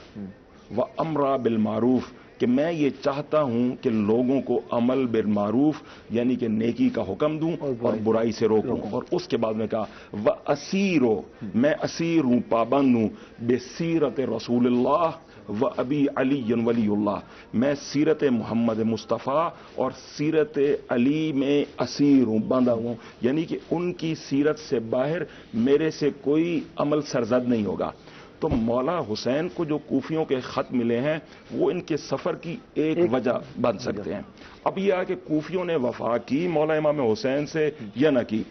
و امرا بالمعروف، کہ میں یہ چاہتا ہوں کہ لوگوں کو عمل بالمعروف یعنی کہ نیکی کا حکم دوں اور برائی سے روکوں. اور اس کے بعد میں کہا و اسیرو، میں اسیر ہوں، پابند ہوں، بسیرت رسول اللہ و ابی علی ولی اللہ. میں سیرت محمد مصطفیٰ اور سیرت علی میں اسیر ہوں، بندہ ہوں، یعنی کہ ان کی سیرت سے باہر میرے سے کوئی عمل سرزد نہیں ہوگا. تو مولا حسین کو جو کوفیوں کے خط ملے ہیں وہ ان کے سفر کی ایک وجہ بن سکتے ہیں. اب یہ ہے کہ کوفیوں نے وفا کی مولا امام حسین سے یا نہ کی.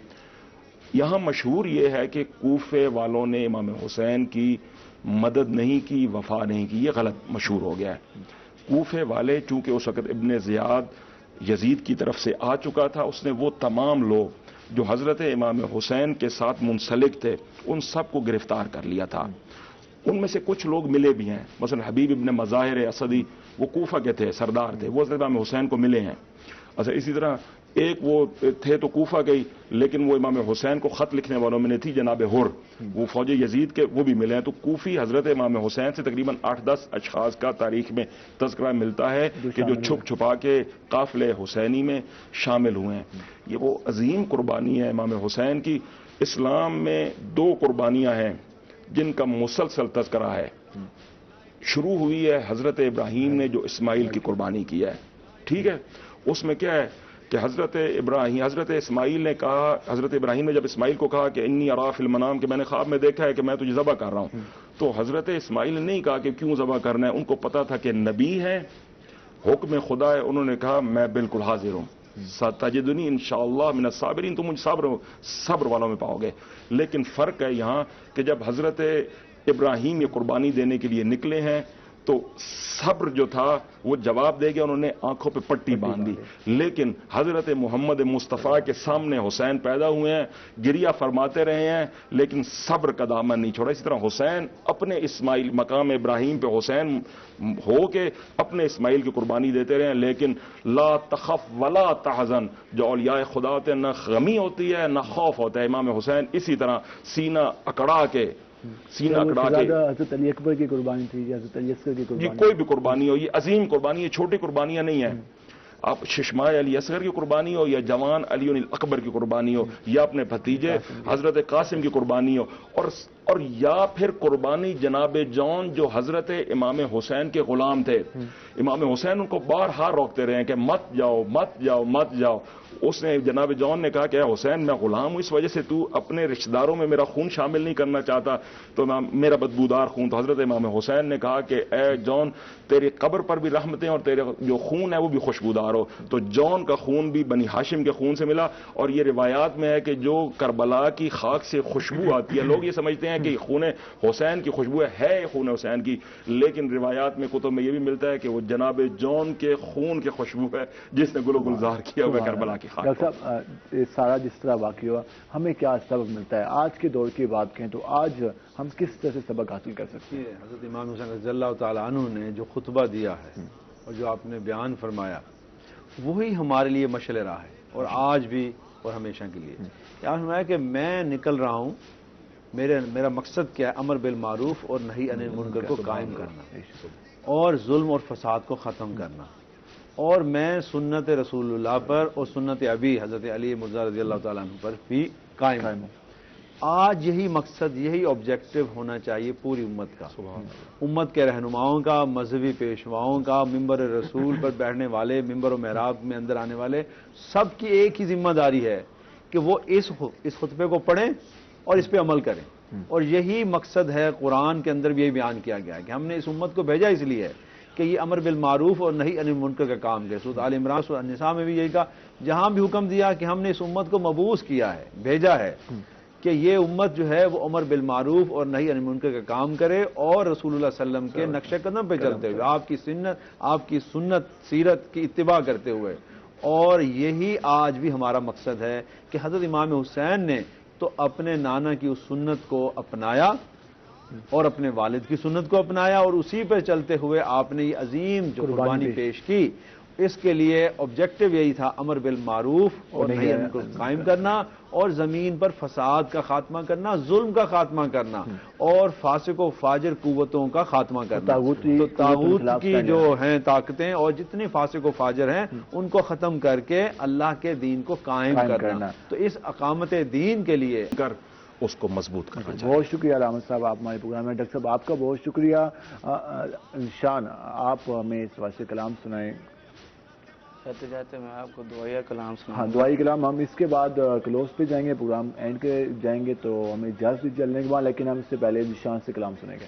یہاں مشہور یہ ہے کہ کوفے والوں نے امام حسین کی مدد نہیں کی، وفا نہیں کی. یہ غلط مشہور ہو گیا ہے. کوفے والے چونکہ اس وقت ابن زیاد یزید کی طرف سے آ چکا تھا، اس نے وہ تمام لوگ جو حضرت امام حسین کے ساتھ منسلک تھے ان سب کو گرفتار کر لیا تھا. ان میں سے کچھ لوگ ملے بھی ہیں، مثلا حبیب ابن مظاہر اسدی، وہ کوفہ کے تھے، سردار تھے، وہ حضرت امام حسین کو ملے ہیں. اچھا، اسی طرح ایک وہ تھے تو کوفہ گئی، لیکن وہ امام حسین کو خط لکھنے والوں میں نے تھی جناب حر، وہ فوج یزید کے، وہ بھی ملے ہیں. تو کوفی حضرت امام حسین سے تقریباً 8-10 اشخاص کا تاریخ میں تذکرہ ملتا ہے کہ جو چھپ چھپا کے قافلے حسینی میں شامل ہوئے ہیں. یہ وہ عظیم قربانی ہے امام حسین کی. اسلام میں 2 قربانیاں ہیں جن کا مسلسل تذکرہ ہے. شروع ہوئی ہے حضرت ابراہیم نے جو اسماعیل کی قربانی کی ہے، ٹھیک ہے. اس میں کیا ہے کہ حضرت اسماعیل نے کہا، حضرت ابراہیم نے جب اسماعیل کو کہا کہ انی ارا فی المنام، کہ میں نے خواب میں دیکھا ہے کہ میں تجھے ذبح کر رہا ہوں، تو حضرت اسماعیل نے نہیں کہا کہ کیوں ذبح کرنا ہے. ان کو پتا تھا کہ نبی ہے، حکم خدا ہے. انہوں نے کہا میں بالکل حاضر ہوں، ستجدنی انشاءاللہ من الصابرین، تم مجھے صبر والوں میں پاؤ گے. لیکن فرق ہے یہاں کہ جب حضرت ابراہیم یہ قربانی دینے کے لیے نکلے ہیں تو صبر جو تھا وہ جواب دے گیا، انہوں نے آنکھوں پہ پٹی باندھ دی. لیکن حضرت محمد مصطفیٰ کے سامنے حسین پیدا ہوئے ہیں، گریہ فرماتے رہے ہیں، لیکن صبر کا دامن نہیں چھوڑا. اسی طرح حسین اپنے اسماعیل مقام ابراہیم پہ حسین ہو کے اپنے اسماعیل کی قربانی دیتے رہے ہیں، لیکن لا تخف ولا تحزن، جو اولیاء خدا ہوتے ہیں نہ غمی ہوتی ہے نہ خوف ہوتا ہے. امام حسین اسی طرح سینہ اکڑا کے حضرت علی اکبر کی قربانی تھی یا حضرت علی اصغر کی قربانی؟ یہ کوئی بھی قربانی ہو، یہ عظیم قربانی ہے، چھوٹی قربانیاں نہیں ہیں. آپ ششمائے علی اصغر کی قربانی ہو یا جوان علی اکبر کی قربانی ہو یا اپنے بھتیجے حضرت قاسم کی قربانی ہو، اور یا پھر قربانی جناب جون جو حضرت امام حسین کے غلام تھے. امام حسین ان کو بارہا روکتے رہے ہیں کہ مت جاؤ مت جاؤ مت جاؤ. اس نے جناب جون نے کہا کہ اے حسین میں غلام ہوں، اس وجہ سے تو اپنے رشتہ داروں میں میرا خون شامل نہیں کرنا چاہتا، تو میرا بدبودار خون. تو حضرت امام حسین نے کہا کہ اے جون تیری قبر پر بھی رحمتیں اور تیرے جو خون ہے وہ بھی خوشبودار ہو. تو جون کا خون بھی بنی ہاشم کے خون سے ملا. اور یہ روایات میں ہے کہ جو کربلا کی خاک سے خوشبو آتی ہے، لوگ یہ سمجھتے ہیں کہ خون حسین کی خوشبو ہے خون حسین کی، لیکن روایات میں کتب میں یہ بھی ملتا ہے کہ وہ جناب جون کے خون کی خوشبو ہے جس نے گل و گلزار کیا ہوا کربلا کی خاک. ڈاکٹر صاحب، سارا جس طرح واقع ہوا ہمیں کیا سبق ملتا ہے؟ آج کے دور کی بات کہیں تو آج ہم کس طرح سے سبق حاصل کر سکتے ہیں؟ حضرت امام حسین رضی اللہ تعالیٰ عنہ نے جو خطبہ دیا ہے اور جو آپ نے بیان فرمایا وہی ہمارے لیے مشعل راہ ہے، اور آج بھی اور ہمیشہ کے لیے. کیا فرمایا کہ میں نکل رہا ہوں، میرا مقصد کیا ہے؟ امر بالمعروف اور نہی عن المنکر کو قائم کرنا اور ظلم اور فساد کو ختم کرنا، اور میں سنت رسول اللہ پر اور سنت ابی حضرت علی مرضی رضی اللہ تعالیٰ عنہ پر بھی قائم ہوں. آج یہی مقصد، یہی آبجیکٹو ہونا چاہیے پوری امت کا، امت کے رہنماؤں کا، مذہبی پیشواؤں کا، ممبر رسول پر بیٹھنے والے، ممبر و محراب میں اندر آنے والے، سب کی ایک ہی ذمہ داری ہے کہ وہ اس خطبے کو پڑھیں اور اس پہ عمل کریں. اور یہی مقصد ہے، قرآن کے اندر بھی یہی بیان کیا گیا ہے کہ ہم نے اس امت کو بھیجا اس لیے ہے کہ یہ امر بالمعروف اور نہی عن المنکر کا کام کرے. سورۃ آل عمران سورۃ النساء میں بھی یہی کہا، جہاں بھی حکم دیا کہ ہم نے اس امت کو مبعوث کیا ہے، بھیجا ہے کہ یہ امت جو ہے وہ امر بالمعروف اور نہی عن المنکر کا کام کرے اور رسول اللہ صلی اللہ علیہ وسلم کے نقش قدم پہ چلتے ہوئے آپ کی سنت سیرت کی اتباع کرتے ہوئے. اور یہی آج بھی ہمارا مقصد ہے کہ حضرت امام حسین نے تو اپنے نانا کی اس سنت کو اپنایا اور اپنے والد کی سنت کو اپنایا، اور اسی پر چلتے ہوئے آپ نے یہ عظیم جو قربانی پیش کی. اس کے لیے آبجیکٹو یہی تھا، امر بالمعروف اور نہی عن المنکر کو قائم کرنا اور زمین پر فساد کا خاتمہ کرنا، ظلم کا خاتمہ کرنا اور فاسق و فاجر قوتوں کا خاتمہ کرنا. تو طاغوت کی جو ہیں طاقتیں اور جتنے فاسق و فاجر ہیں ان کو ختم کر کے اللہ کے دین کو قائم کرنا. تو اس اقامت دین کے لیے اس کو مضبوط کرنا چاہیے. بہت شکریہ علامت صاحب، آپ ہمارے پروگرام میں. ڈاکٹر صاحب آپ کا بہت شکریہ. نشان، آپ ہمیں اس واسطے کلام سنائیں. جاتے جاتے میں آپ کو دعائیہ کلام سناؤں. ہاں، دعائی کلام. ہم اس کے بعد کلوز پہ جائیں گے، پروگرام اینڈ کے جائیں گے، تو ہمیں اجازت دی چلنے کے بعد، لیکن ہم اس سے پہلے نشان سے کلام سنیں گے.